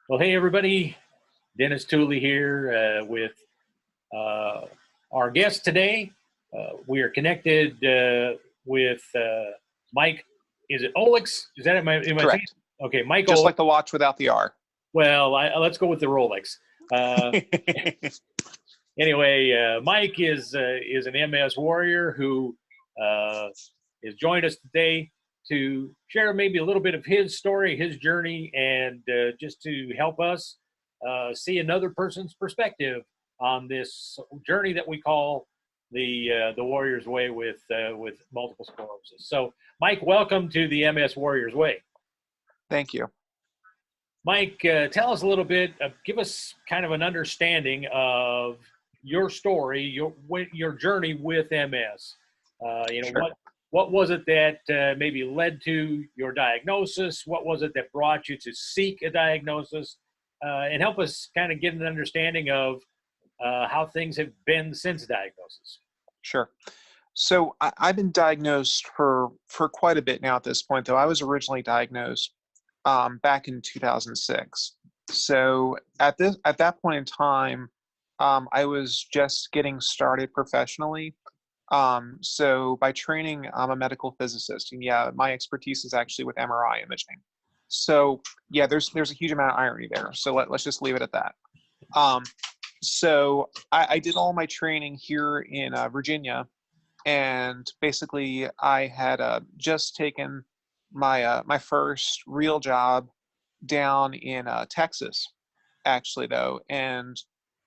Well, hey everybody, Dennis Tooley here with uh, our guest today. We are connected with Mike. Is it Olex? Is that am I saying? Correct. Okay, Mike Just Olex. like the watch without the R. Well, let's go with the Rolex. Anyway, Mike is an MS warrior who has joined us today to share maybe a little bit of his story, his journey, and just to help us see another person's perspective on this journey that we call the Warrior's Way with multiple sclerosis. So, Mike, welcome to the MS Warrior's Way. Thank you. Mike, tell us a little bit. Give us kind of an understanding of your story, your journey with MS. Sure. What was it that maybe led to your diagnosis? What was it that brought you to seek a diagnosis? And help us kind of get an understanding of how things have been since diagnosis. Sure. So I've been diagnosed for quite a bit now at this point, though. I was originally diagnosed back in 2006. So at that point in time, I was just getting started professionally. So by training, I'm a medical physicist, and yeah, my expertise is actually with MRI imaging. So yeah, there's a huge amount of irony there. So let's just leave it at that. So I did all my training here in Virginia, and basically I had just taken my my first real job down in Texas, actually though. And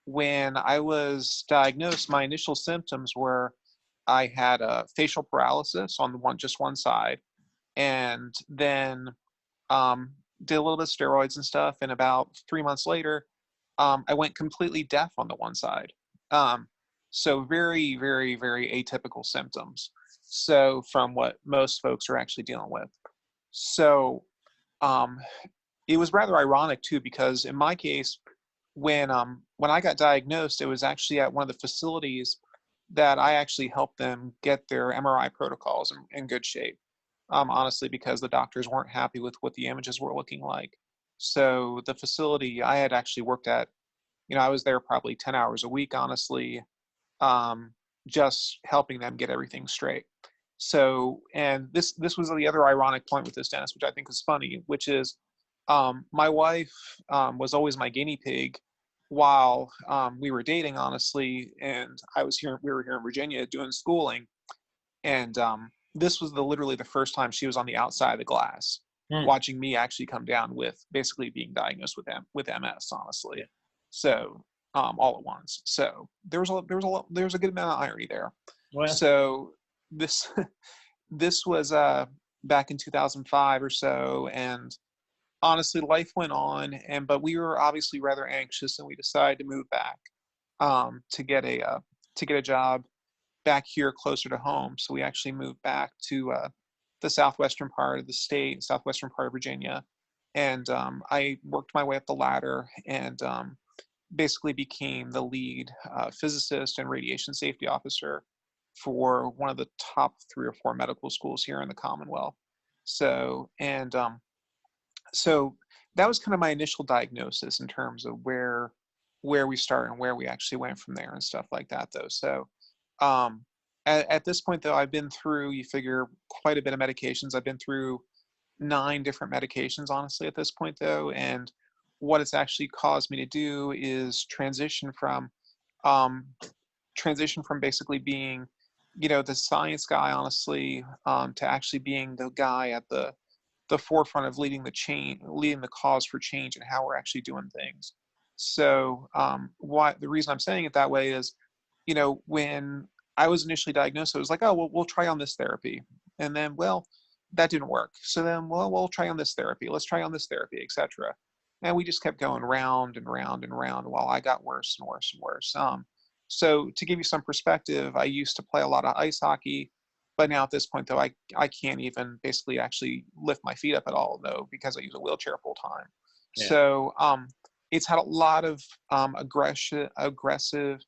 when I was diagnosed, my initial symptoms were I had facial paralysis on just one side, and then did a little bit of steroids and stuff. And about 3 months later, I went completely deaf on the one side. So very, very, very atypical symptoms. So from what most folks are actually dealing with. So it was rather ironic too, because in my case, when I got diagnosed, it was actually at one of the facilities that I actually helped them get their MRI protocols in good shape. Honestly, because the doctors weren't happy with what the images were looking like. So the facility I had actually worked at, I was there probably 10 hours a week, honestly, just helping them get everything straight. So, and this was the other ironic point with this, Dennis, which I think is funny, which is my wife was always my guinea pig while we were dating, honestly, and we were here in Virginia doing schooling, and this was literally the first time she was on the outside of the glass, watching me actually come down with basically being diagnosed with MS, honestly. Yeah. So all at once. So there was a good amount of irony there. Well, so this was back in 2005 or so, and honestly, life went on, but we were obviously rather anxious, and we decided to move back to get a job back here closer to home. So we actually moved back to the southwestern part of the state, southwestern part of Virginia, and I worked my way up the ladder and basically became the lead physicist and radiation safety officer for one of the top 3 or 4 medical schools here in the Commonwealth. So so that was kind of my initial diagnosis in terms of where we started and where we actually went from there and stuff like that, though. So at this point, though, I've been through, you figure, quite a bit of medications. I've been through 9 different medications, honestly, at this point, though. And what it's actually caused me to do is transition from basically being, the science guy, honestly, to actually being the guy at the forefront of leading the cause for change and how we're actually doing things. So the reason I'm saying it that way is, when I was initially diagnosed, it was like, oh, well, we'll try on this therapy. And then, well, that didn't work. So then, well, we'll try on this therapy. Let's try on this therapy, etc. And we just kept going round and round and round while I got worse and worse and worse. So to give you some perspective, I used to play a lot of ice hockey, but now at this point, though, I can't even basically actually lift my feet up at all, though, because I use a wheelchair full time. Yeah. So it's had a lot of aggressive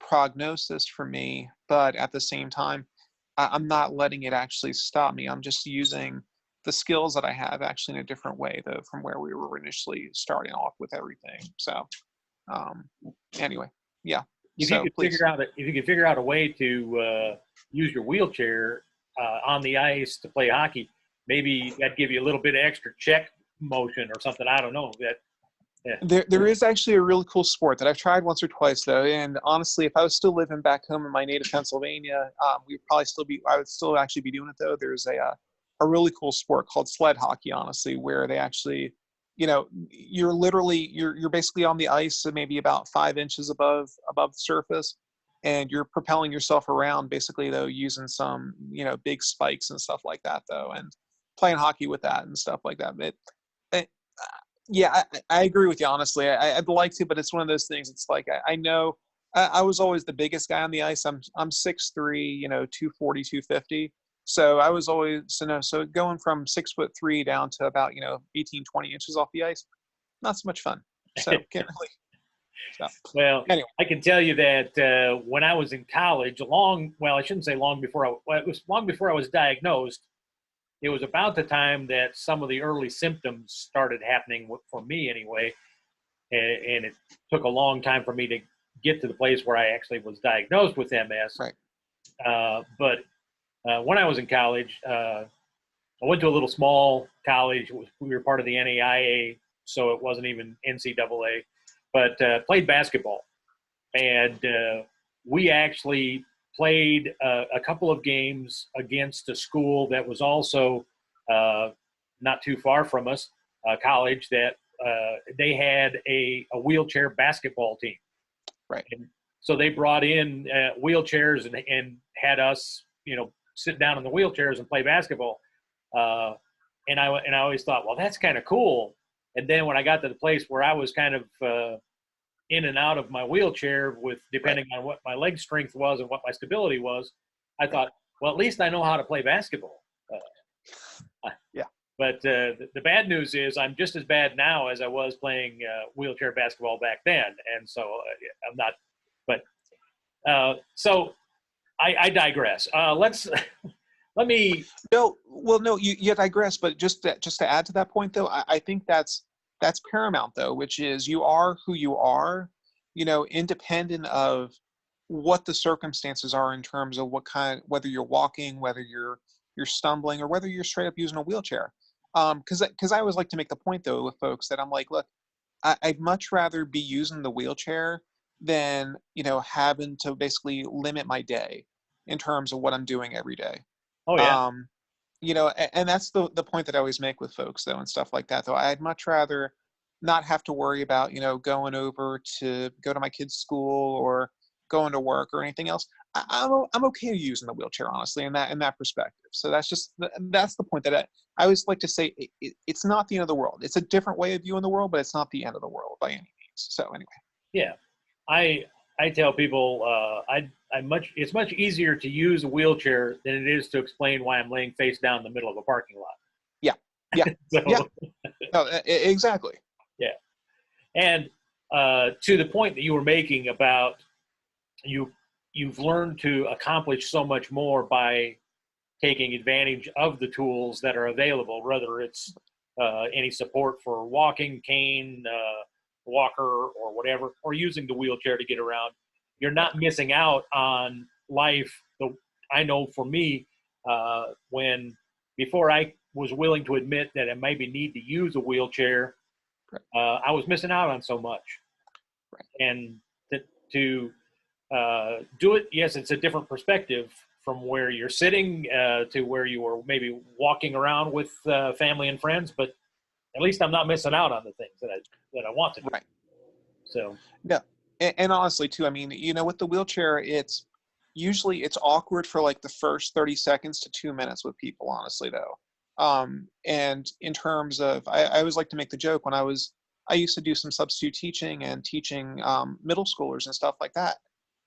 prognosis for me, but at the same time, I'm not letting it actually stop me. I'm just using the skills that I have actually in a different way though from where we were initially starting off with everything. So anyway, yeah. If you So could please. figure out a way to use your wheelchair on the ice to play hockey, maybe that'd give you a little bit of extra check motion or something. I don't know. Yeah. There is actually a really cool sport that I've tried once or twice though, and honestly, if I was still living back home in my native Pennsylvania, I would still actually be doing it though. There's a really cool sport called sled hockey, honestly, where they actually, you're basically on the ice, so maybe about 5 inches above the surface, and you're propelling yourself around basically though using some big spikes and stuff like that though, and playing hockey with that and stuff like that. It Yeah, I agree with you, honestly. I'd like to, but it's one of those things. It's like, I know I was always the biggest guy on the ice. I'm 6'3", 240, 250. So I was always, so going from 6'3" down to about, 18, 20 inches off the ice, not so much fun. So can't really. So, Well, anyway. I can tell you that when I was in college, I shouldn't say long before it was long before I was diagnosed. It was about the time that some of the early symptoms started happening for me anyway. And it took a long time for me to get to the place where I actually was diagnosed with MS. Right. But when I was in college, I went to a little small college. We were part of the NAIA, so it wasn't even NCAA, but played basketball. And we actually played a couple of games against a school that was also not too far from us, a college that they had a wheelchair basketball team. Right. And so they brought in wheelchairs and had us, sit down in the wheelchairs and play basketball. And I always thought, well, that's kind of cool. And then when I got to the place where I was kind of in and out of my wheelchair with depending on what my leg strength was and what my stability was, I thought, well, at least I know how to play basketball. Yeah. But the bad news is I'm just as bad now as I was playing wheelchair basketball back then. And so I'm not, but so I digress. Let me. No, you digress, but just to add to that point though, I think that's paramount though, which is you are who you are, independent of what the circumstances are in terms of whether you're walking, whether you're stumbling, or whether you're straight up using a wheelchair. Because I always like to make the point though with folks that I'm like, look, I'd much rather be using the wheelchair than having to basically limit my day in terms of what I'm doing every day. Oh yeah. And that's the point that I always make with folks though and stuff like that though. I'd much rather not have to worry about going over to go to my kid's school or going to work or anything else. I'm okay using the wheelchair, honestly, in that perspective. So that's the point that I always like to say. It's not the end of the world. It's a different way of viewing the world, but it's not the end of the world by any means. So anyway. Yeah, I tell people it's much easier to use a wheelchair than it is to explain why I'm laying face down in the middle of a parking lot. Yeah. So, yeah. No, exactly. Yeah. And to the point that you were making about you've learned to accomplish so much more by taking advantage of the tools that are available, whether it's any support for walking, cane, walker, or whatever, or using the wheelchair to get around. You're not missing out on life. I know for me, when before I was willing to admit that I maybe need to use a wheelchair, I was missing out on so much. Right. And to do it, yes, it's a different perspective from where you're sitting to where you were maybe walking around with family and friends, but at least I'm not missing out on the things that I want to do. Right. So. Yeah. And honestly too, I mean, with the wheelchair, it's awkward for like the first 30 seconds to 2 minutes with people, honestly though. And in terms of, I always like to make the joke when I used to do some substitute teaching and teaching middle schoolers and stuff like that.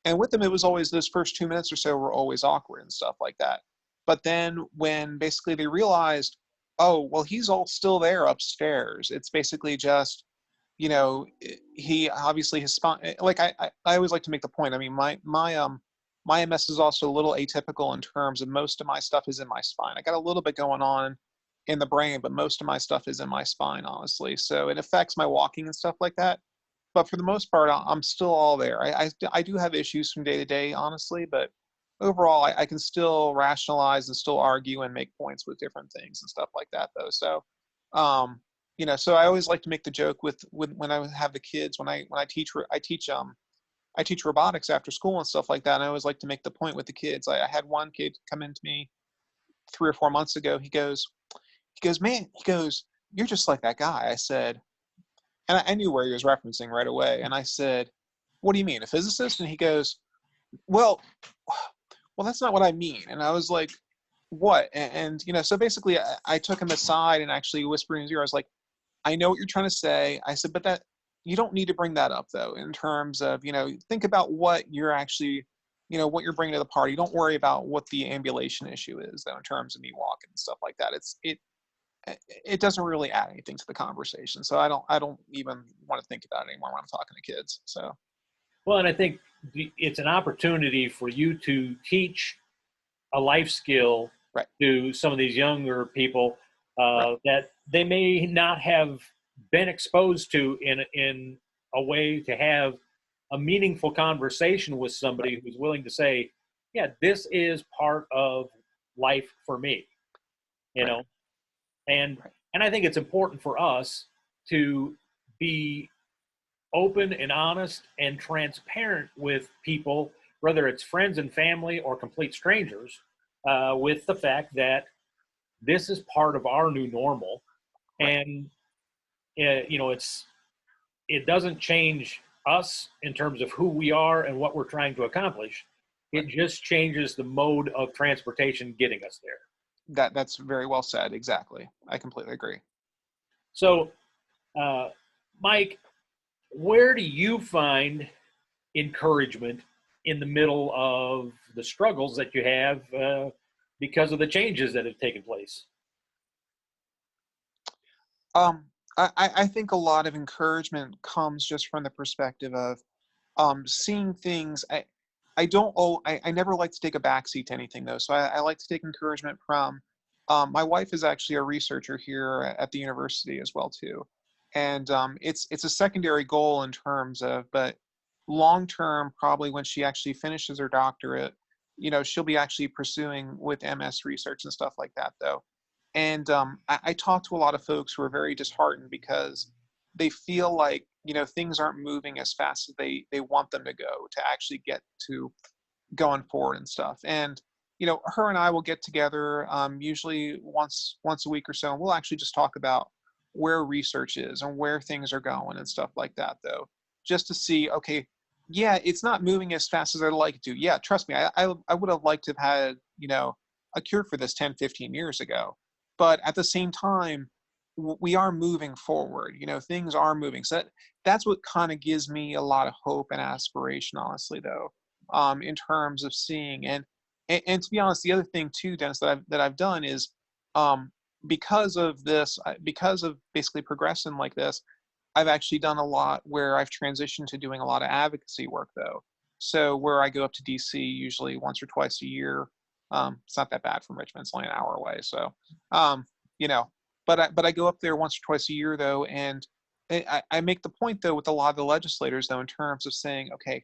And with them, it was always those first 2 minutes or so were always awkward and stuff like that. But then when basically they realized, oh, well, he's all still there upstairs. It's basically just, he obviously his spine, like I always like to make the point. I mean, my MS is also a little atypical in terms of most of my stuff is in my spine. I got a little bit going on in the brain, but most of my stuff is in my spine, honestly. So it affects my walking and stuff like that. But for the most part, I'm still all there. I do have issues from day to day, honestly, but overall, I can still rationalize and still argue and make points with different things and stuff like that, though. So, so I always like to make the joke with when I have the kids, when I teach robotics after school and stuff like that. And I always like to make the point with the kids. I had one kid come into me 3 or 4 months ago. Man, you're just like that guy. I said, and I knew where he was referencing right away. And I said, what do you mean, a physicist? And he goes, well, that's not what I mean. And I was like, what? And so basically I took him aside and actually whispered in his ear. I was like, I know what you're trying to say. I said, but that you don't need to bring that up though, in terms of, think about what you're actually, what you're bringing to the party. Don't worry about what the ambulation issue is though, in terms of me walking and stuff like that. It doesn't really add anything to the conversation. So I don't even want to think about it anymore when I'm talking to kids. So. Well, and I think it's an opportunity for you to teach a life skill Right. to some of these younger people Right. that they may not have been exposed to in a way to have a meaningful conversation with somebody Right. who's willing to say, yeah, this is part of life for me, you know? And I think it's important for us to be open and honest and transparent with people, whether it's friends and family or complete strangers, with the fact that this is part of our new normal. Right. And, it doesn't change us in terms of who we are and what we're trying to accomplish. It just changes the mode of transportation getting us there. That's very well said. Exactly. I completely agree. So, Mike, where do you find encouragement in the middle of the struggles that you have because of the changes that have taken place? I think a lot of encouragement comes just from the perspective of seeing things. I never like to take a backseat to anything though. So I like to take encouragement from, my wife is actually a researcher here at the university as well too. And it's a secondary goal in terms of, but long term, probably when she actually finishes her doctorate, she'll be actually pursuing with MS research and stuff like that though. And I talk to a lot of folks who are very disheartened because they feel like, things aren't moving as fast as they want them to go to actually get to going forward and stuff. And, her and I will get together usually once a week or so, and we'll actually just talk about where research is and where things are going and stuff like that, though, just to see, okay, yeah, it's not moving as fast as I'd like it to. Yeah, trust me, I would have liked to have had, a cure for this 10, 15 years ago. But at the same time, we are moving forward, things are moving. So that's what kind of gives me a lot of hope and aspiration, honestly, though, in terms of seeing. And to be honest, the other thing too, Dennis, that I've done is, because of this, because of basically progressing like this, I've actually done a lot where I've transitioned to doing a lot of advocacy work though. So where I go up to DC usually once or twice a year. It's not that bad from Richmond. It's only an hour away. So, you know, but I go up there once or twice a year though. And I make the point though with a lot of the legislators though, in terms of saying, okay,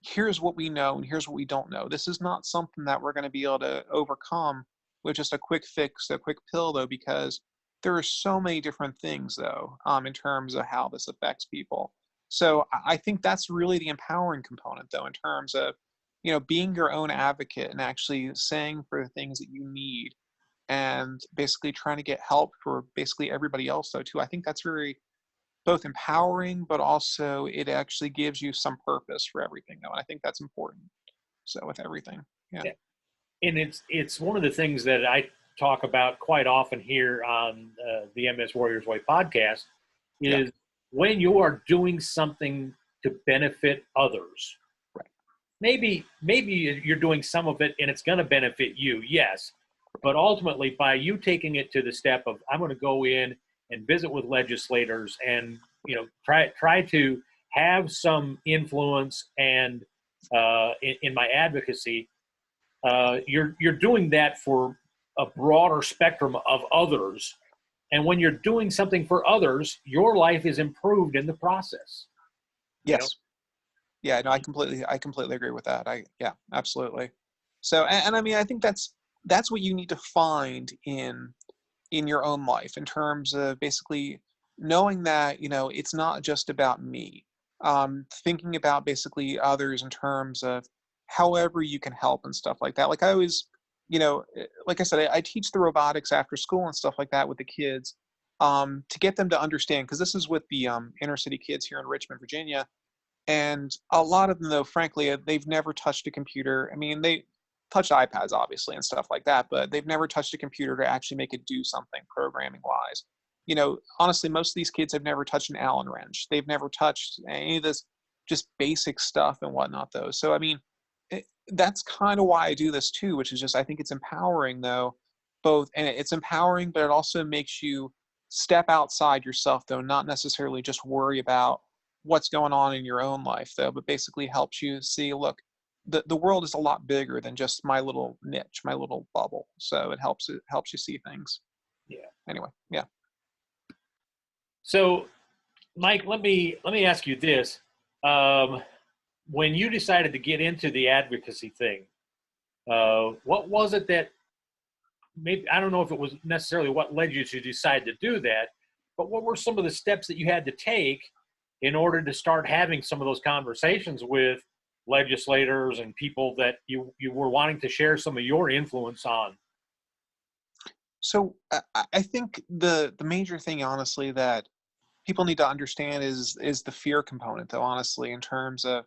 here's what we know and here's what we don't know. This is not something that we're going to be able to overcome with just a quick fix, a quick pill though, because there are so many different things though, in terms of how this affects people. So I think that's really the empowering component though, in terms of, being your own advocate and actually saying for the things that you need and basically trying to get help for basically everybody else though too. I think that's very both empowering, but also it actually gives you some purpose for everything though. And I think that's important. So with everything. Yeah. And it's one of the things that I talk about quite often here on the MS Warriors Way podcast Yeah. is when you are doing something to benefit others. Right. Maybe you're doing some of it and it's going to benefit you, yes, but ultimately by you taking it to the step of I'm going to go in and visit with legislators and try to have some influence and in my advocacy. You're doing that for a broader spectrum of others. And when you're doing something for others, your life is improved in the process. You know? Yes. Yeah, no, I completely agree with that. Yeah, absolutely. So, and I mean, I think that's what you need to find in your own life in terms of basically knowing that, it's not just about me. Thinking about basically others in terms of however you can help and stuff like that. Like I always, like I said, I teach the robotics after school and stuff like that with the kids, to get them to understand, because this is with the inner city kids here in Richmond, Virginia. And a lot of them, though, frankly, they've never touched a computer. I mean, they touch iPads, obviously, and stuff like that, but they've never touched a computer to actually make it do something programming wise. Honestly, most of these kids have never touched an Allen wrench. They've never touched any of this just basic stuff and whatnot, though. So, I mean, that's kind of why I do this too, which is just, I think it's empowering, though, both, and it's empowering, but it also makes you step outside yourself, though, not necessarily just worry about what's going on in your own life, though, but basically helps you see, look, the world is a lot bigger than just my little niche, my little bubble. So it helps you see things. Yeah. Anyway, yeah. So, Mike, let me ask you this: when you decided to get into the advocacy thing, what was it that maybe, I don't know if it was necessarily what led you to decide to do that, but what were some of the steps that you had to take in order to start having some of those conversations with legislators and people that you were wanting to share some of your influence on? So I think the major thing, honestly, that people need to understand is the fear component, though, honestly, in terms of,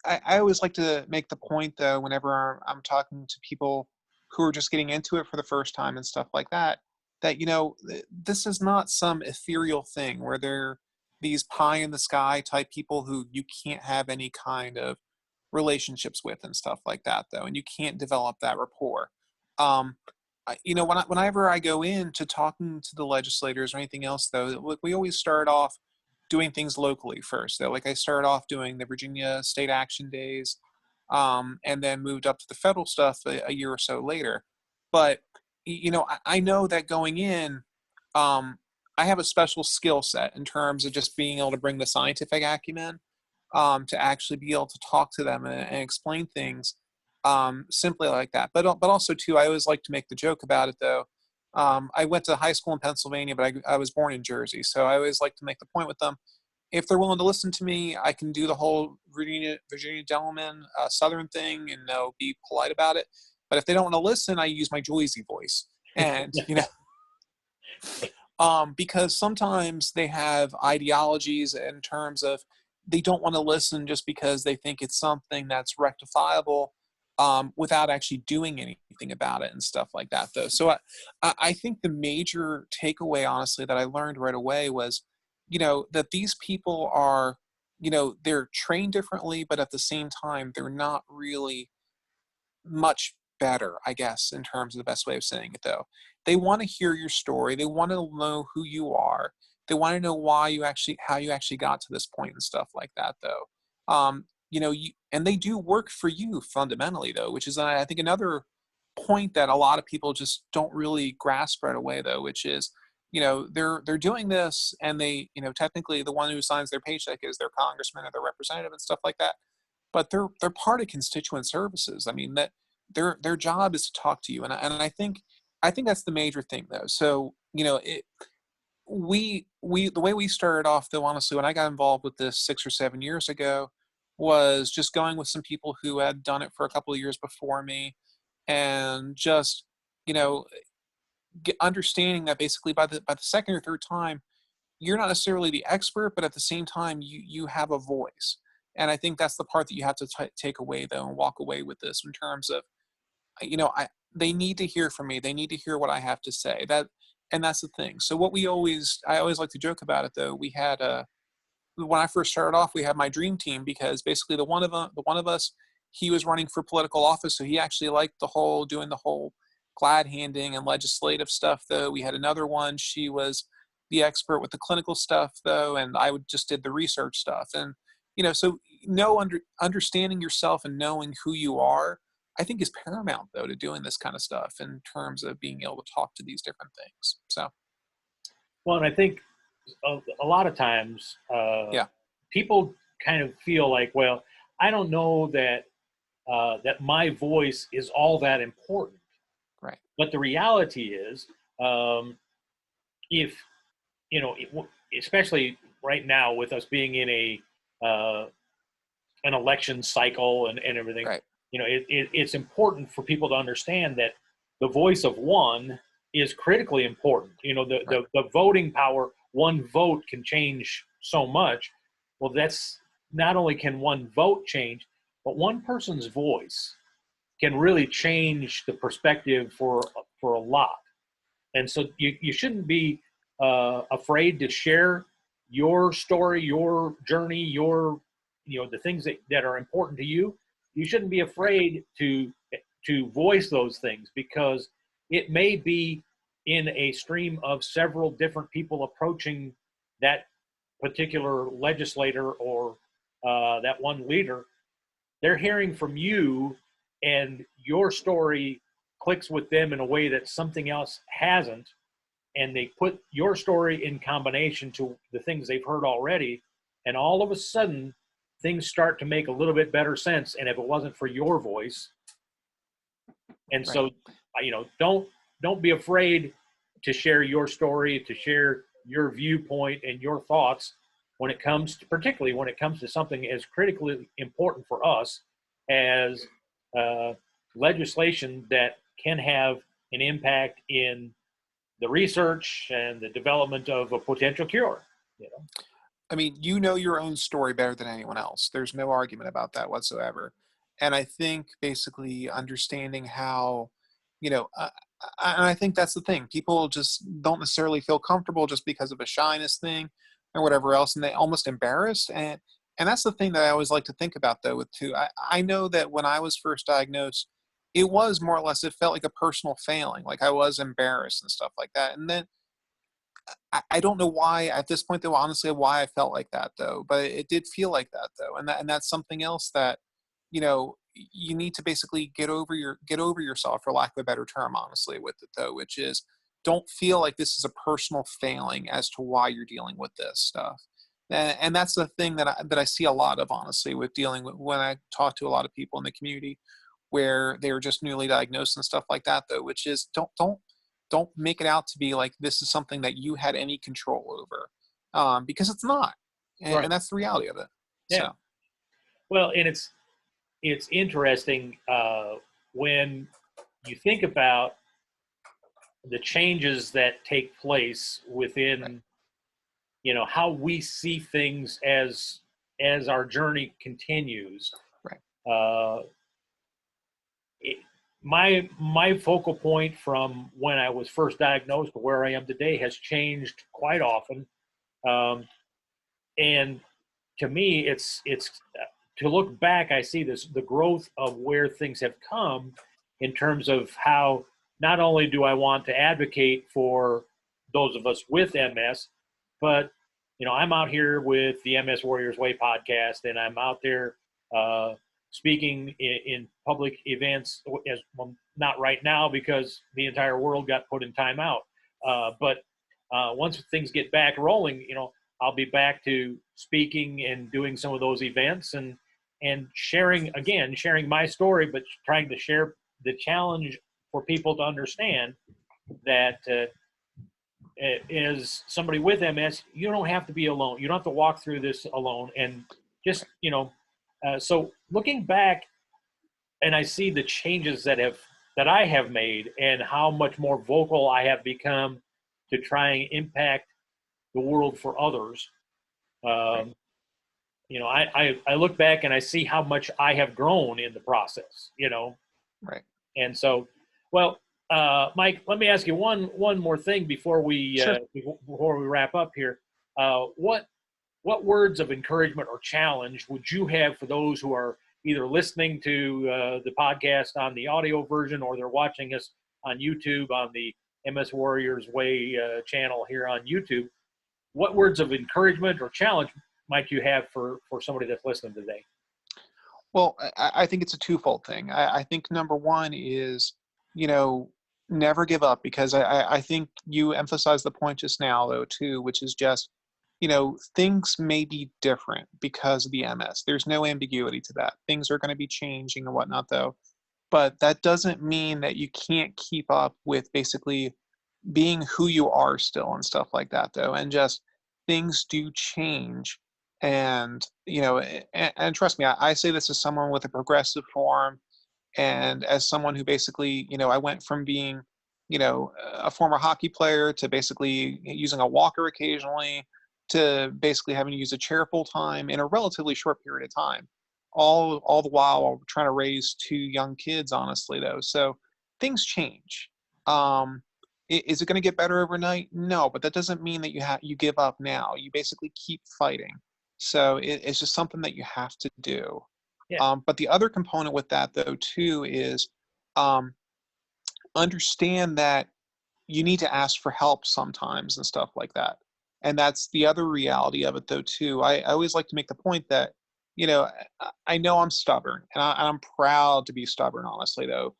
I always like to make the point, though, whenever I'm talking to people who are just getting into it for the first time and stuff like that, that, this is not some ethereal thing where they're these pie in the sky type people who you can't have any kind of relationships with and stuff like that, though, and you can't develop that rapport. Um, whenever I go into talking to the legislators or anything else, though, look, we always start off doing things locally first. Though, like I started off doing the Virginia State Action Days, and then moved up to the federal stuff a year or so later. But I know that going in, I have a special skill set in terms of just being able to bring the scientific acumen, to actually be able to talk to them and explain things, simply like that. But also too, I always like to make the joke about it, though. I went to high school in Pennsylvania, but I was born in Jersey, so I always like to make the point with them. If they're willing to listen to me, I can do the whole Virginia gentleman, Southern thing, and be polite about it. But if they don't want to listen, I use my Joyzy voice, and because sometimes they have ideologies in terms of they don't want to listen just because they think it's something that's rectifiable, without actually doing anything about it and stuff like that, though. So I think the major takeaway, honestly, that I learned right away was, that these people are, they're trained differently, but at the same time, they're not really much better, I guess, in terms of the best way of saying it, though. They want to hear your story. They want to know who you are. They want to know how you actually got to this point and stuff like that, though. And they do work for you fundamentally, though, which is, I think, another point that a lot of people just don't really grasp right away, though, which is, they're doing this, and they, technically the one who signs their paycheck is their congressman or their representative and stuff like that. But they're part of constituent services. I mean, that their job is to talk to you, and I think that's the major thing, though. So we the way we started off, though, honestly, when I got involved with this 6 or 7 years ago, was just going with some people who had done it for a couple of years before me, and just you know understanding that basically by the second or third time, you're not necessarily the expert, but at the same time, you have a voice. And I think that's the part that you have to take away, though, and walk away with this in terms of, I they need to hear from me. They need to hear what I have to say. And that's the thing. So I always like to joke about it, though. We had when I first started off, we had my dream team, because basically the one of us, he was running for political office, so he actually liked doing the whole glad handing and legislative stuff, though. We had another one. She was the expert with the clinical stuff, though, and just did the research stuff. And so understanding yourself and knowing who you are, I think is paramount though to doing this kind of stuff in terms of being able to talk to these different things. So Well, and I think a lot of times yeah, people kind of feel like, well, I don't know that that my voice is all that important. right, But the reality is, um, if especially right now with us being in a an election cycle and everything, right, it's important for people to understand that the voice of one is critically important. right, The voting power, one vote can change so much. Well, that's not only can one vote change, but one person's voice can really change the perspective for a lot. And so you shouldn't be afraid to share your story, your journey, the things that are important to you. You shouldn't be right, afraid to voice those things, because it may be in a stream of several different people approaching that particular legislator or that one leader. They're hearing from you, and your story clicks with them in a way that something else hasn't, and they put your story in combination to the things they've heard already, and all of a sudden things start to make a little bit better sense. And if it wasn't for your voice, and right. so don't be afraid to share your story, to share your viewpoint and your thoughts when it comes to, particularly when it comes to something as critically important for us as uh, legislation that can have an impact in the research and the development of a potential cure. I mean, you know your own story better than anyone else. There's no argument about that whatsoever. And I think basically understanding how, you know, and I think that's the thing. People just don't necessarily feel comfortable just because of a shyness thing or whatever else, and they almost embarrassed. And that's the thing that I always like to think about though. With too, I know that when I was first diagnosed, it was more or less, it felt like a personal failing, like I was embarrassed and stuff like that. And then I don't know why at this point though, honestly, why I felt like that though, but it did feel like that though. And that's something else that, you need to basically get over yourself, for lack of a better term, honestly, with it though, which is don't feel like this is a personal failing as to why you're dealing with this stuff. And that's the thing that I see a lot of, honestly, with dealing with when I talk to a lot of people in the community where they were just newly diagnosed and stuff like that though, which is don't make it out to be like this is something that you had any control over, because it's not, and, Right. and that's the reality of it. Yeah. So Well, and it's interesting when you think about the changes that take place right, within how we see things as our journey continues. right, uh, it, my focal point from when I was first diagnosed to where I am today has changed quite often. um, and to me, it's to look back, I see the growth of where things have come in terms of how not only do I want to advocate for those of us with MS, but I'm out here with the MS Warriors Way podcast, and I'm out there uh, speaking in public events. As well, not right now because the entire world got put in timeout. But once things get back rolling, I'll be back to speaking and doing some of those events and sharing my story, but trying to share the challenge for people to understand that as somebody with MS, you don't have to be alone. You don't have to walk through this alone. And just, right. so looking back, and I see the changes that I have made and how much more vocal I have become to try and impact the world for others. Right. Um, I look back and I see how much I have grown in the process, Right. and so, well, Mike, let me ask you one more thing Sure. before we wrap up here. What words of encouragement or challenge would you have for those who are either listening to the podcast on the audio version, or they're watching us on YouTube on the MS Warriors Way channel here on YouTube? What words of encouragement or challenge might you have for somebody that's listening today? Well, I think it's a twofold thing. I think number one is, you know, never give up, because I think you emphasized the point just now, though, too, which is just, things may be different because of the MS. There's no ambiguity to that. Things are going to be changing and whatnot, though. But that doesn't mean that you can't keep up with basically being who you are still and stuff like that, though. And just things do change. And and trust me, I say this as someone with a progressive form, and as someone who basically, I went from being, a former hockey player to basically using a walker occasionally, to basically having to use a chair full time in a relatively short period of time, all the while trying to raise two young kids, honestly, though. So things change. um is it going to get better overnight? No, but that doesn't mean that you give up now. You basically keep fighting. So it's just something that you have to do. Yeah. But the other component with that, though, too, is um, understand that you need to ask for help sometimes and stuff like that. And that's the other reality of it, though, too. I always like to make the point that, I know I'm stubborn, and I'm proud to be stubborn, honestly, though.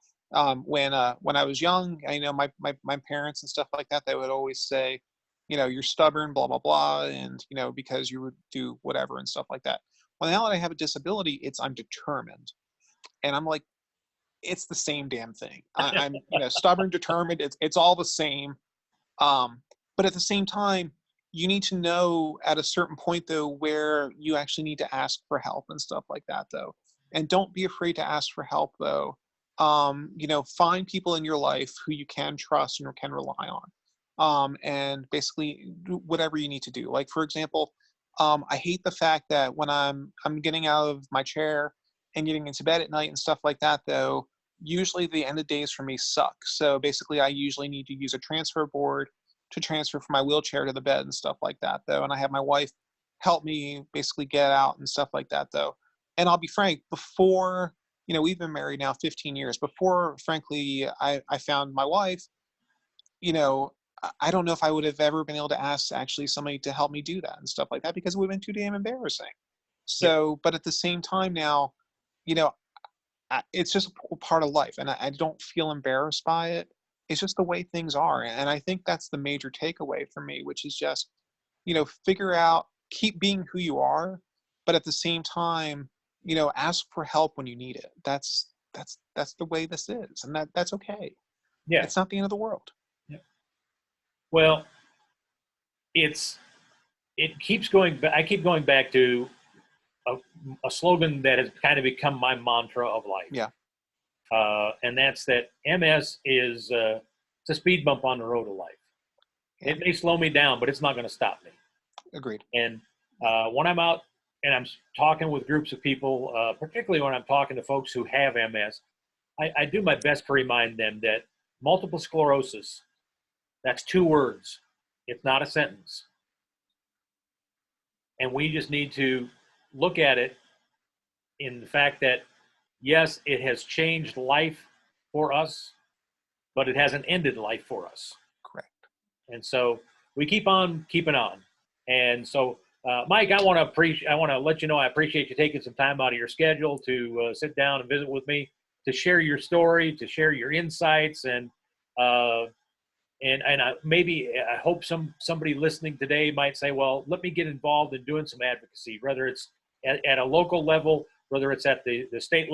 When I was young, I know my parents and stuff like that, they would always say, you're stubborn, blah, blah, blah, and, because you would do whatever and stuff like that. Well, now that I have a disability, I'm determined. And I'm like, it's the same damn thing. I'm, stubborn, determined. It's all the same. Um, but at the same time, you need to know at a certain point, though, where you actually need to ask for help and stuff like that, though. And don't be afraid to ask for help, though. Find people in your life who you can trust and can rely on. And basically do whatever you need to do. Like, for example, I hate the fact that when I'm getting out of my chair and getting into bed at night and stuff like that, though, usually the end of days for me suck. So basically, I usually need to use a transfer board to transfer from my wheelchair to the bed and stuff like that, though. And I have my wife help me basically get out and stuff like that, though. And I'll be frank, before, we've been married now 15 years. Before, frankly, I found my wife, you know, I don't know if I would have ever been able to ask actually somebody to help me do that and stuff like that, because it would have been too damn embarrassing. Yeah. So, but at the same time now, you know, it's just a part of life, and I don't feel embarrassed by it. It's just the way things are, and I think that's the major takeaway for me, which is just, figure out, keep being who you are, but at the same time, ask for help when you need it. That's the way this is, and that's okay. Yeah. It's not the end of the world. Yeah. Well, it's it keeps going. I keep going back to a, a slogan that has kind of become my mantra of life. Yeah, And that's that MS is it's a speed bump on the road of life. yeah, It may slow me down, but it's not going to stop me. agreed. And when I'm out and I'm talking with groups of people, particularly when I'm talking to folks who have MS, I do my best to remind them that multiple sclerosis, that's two words. It's not a sentence. And we just need to look at it in the fact that, yes, it has changed life for us, but it hasn't ended life for us. Correct. And so we keep on keeping on. And so, Mike, I want to let you know I appreciate you taking some time out of your schedule to sit down and visit with me, to share your story, to share your insights, and maybe I hope somebody listening today might say, well, let me get involved in doing some advocacy, whether it's at a local level, whether it's at the state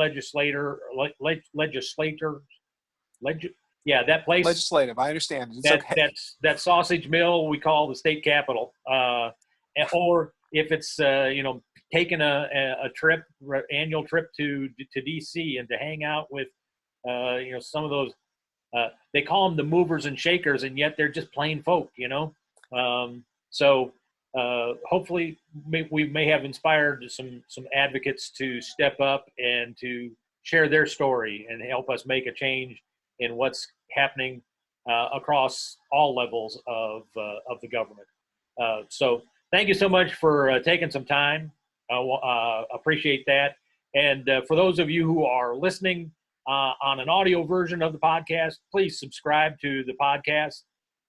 that place, Legislative. I understand. It's okay. that sausage mill we call the state capitol, or if it's taking a annual trip to DC and to hang out with some of those. They call them the movers and shakers, and yet they're just plain folk, So hopefully we may have inspired some advocates to step up and to share their story and help us make a change in what's happening across all levels of the government. So thank you so much for taking some time. Appreciate that. And for those of you who are listening on an audio version of the podcast, please subscribe to the podcast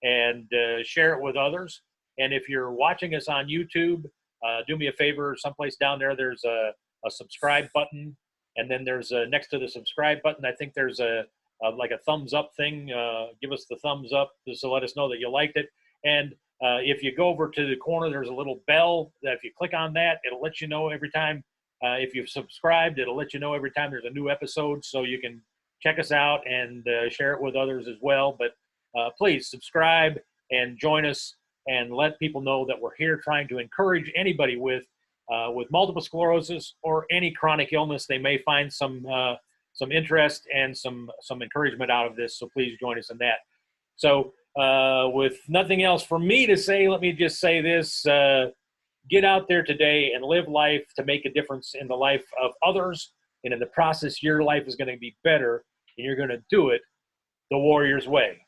and share it with others. And if you're watching us on YouTube, do me a favor, someplace down there, there's a subscribe button. And then there's next to the subscribe button, I think there's like a thumbs up thing. Give us the thumbs up just to let us know that you liked it. And if you go over to the corner, there's a little bell that if you click on that, it'll let you know every time. If you've subscribed, it'll let you know every time there's a new episode, so you can check us out and share it with others as well. But please subscribe and join us and let people know that we're here trying to encourage anybody with multiple sclerosis or any chronic illness. They may find some interest and some encouragement out of this. So please join us in that. So with nothing else for me to say, let me just say this. Get out there today and live life to make a difference in the life of others. And in the process, your life is going to be better, and you're going to do it the Warrior's way.